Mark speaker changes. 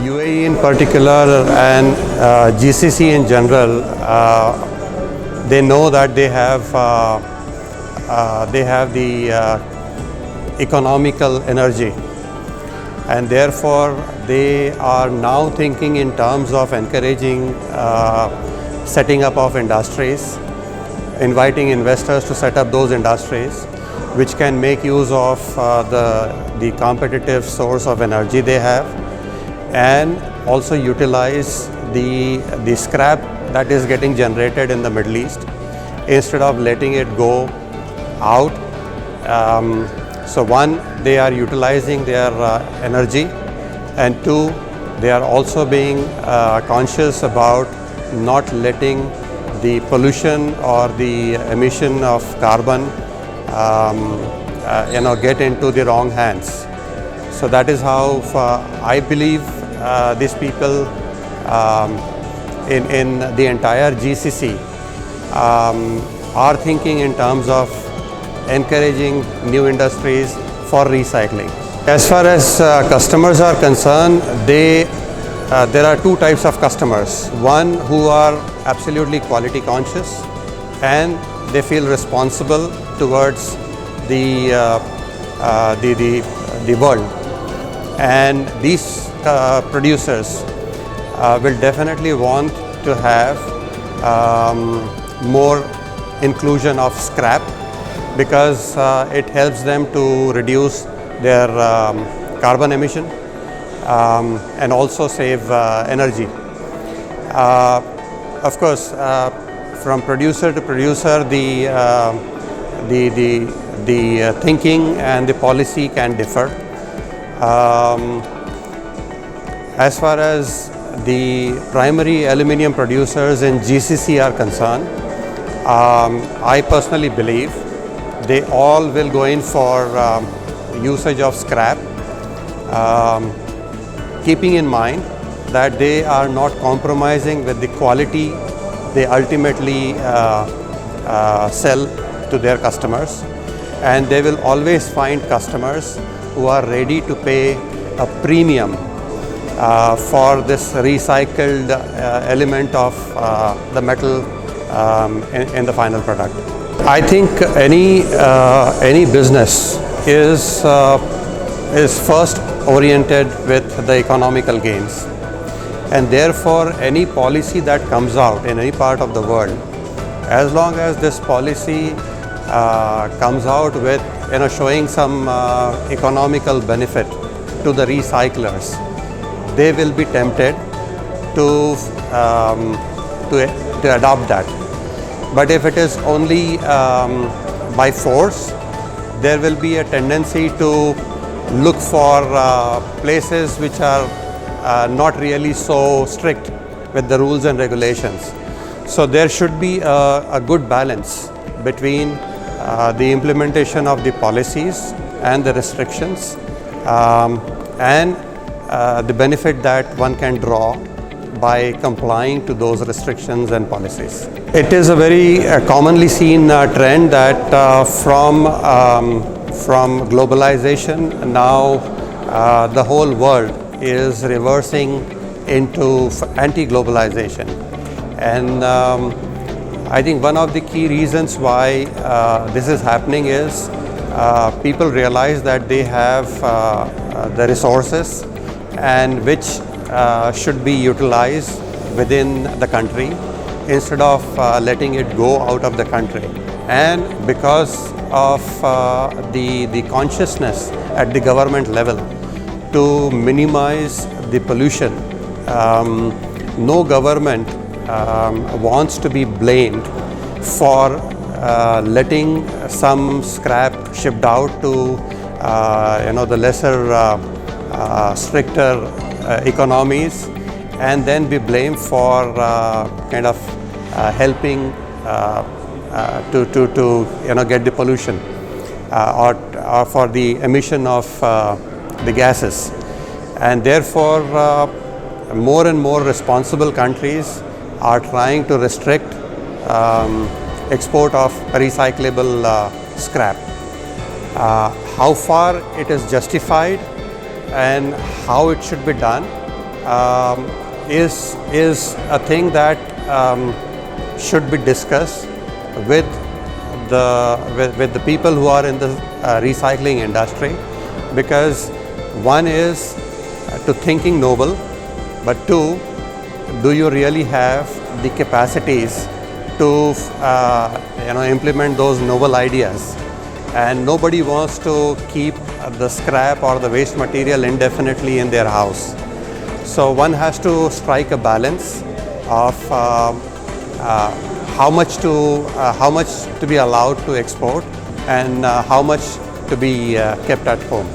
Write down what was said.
Speaker 1: UAE in particular and GCC in general, they know that they have the economical energy, and therefore they are now thinking in terms of encouraging setting up of industries, inviting investors to set up those industries which can make use of the competitive source of energy they have, and also utilize the scrap that is getting generated in the Middle East instead of letting it go out. So one, they are utilizing their energy, and two, they are also being conscious about not letting the pollution or the emission of carbon get into the wrong hands. So that is how I believe these people in the entire GCC are thinking in terms of encouraging new industries for recycling. As far as customers are concerned, there are two types of customers. One who are absolutely quality conscious and they feel responsible towards the world, and these producers will definitely want to have more inclusion of scrap, because it helps them to reduce their carbon emission and also save energy. Of course, from producer to producer, the thinking and the policy can differ. As far as the primary aluminium producers in GCC are concerned, I personally believe they all will go in for usage of scrap, keeping in mind that they are not compromising with the quality they ultimately sell to their customers, and they will always find customers who are ready to pay a premium for this recycled element of the metal in the final product. I think any business is first oriented with the economical gains, and therefore any policy that comes out in any part of the world, as long as this policy comes out with showing some economical benefit to the recyclers, they will be tempted to adopt that. But if it is only by force, there will be a tendency to look for places which are not really so strict with the rules and regulations. So there should be a good balance between the implementation of the policies and the restrictions and the benefit that one can draw by complying to those restrictions and policies. It is a very commonly seen trend that from globalization, now the whole world is reversing into anti-globalization. And I think one of the key reasons why this is happening is people realize that they have the resources and which should be utilized within the country instead of letting it go out of the country. And because of the consciousness at the government level to minimize the pollution, no government wants to be blamed for letting some scrap shipped out to the lesser stricter economies, and then be blamed for helping to get the pollution or for the emission of the gases. And therefore more and more responsible countries are trying to restrict export of recyclable scrap. How far it is justified and how it should be done, is a thing that should be discussed with the people who are in the recycling industry, because one is to thinking noble, but two, do you really have the capacities to implement those noble ideas? And nobody wants to keep the scrap or the waste material indefinitely in their house. So one has to strike a balance of how much to be allowed to export and how much to be kept at home.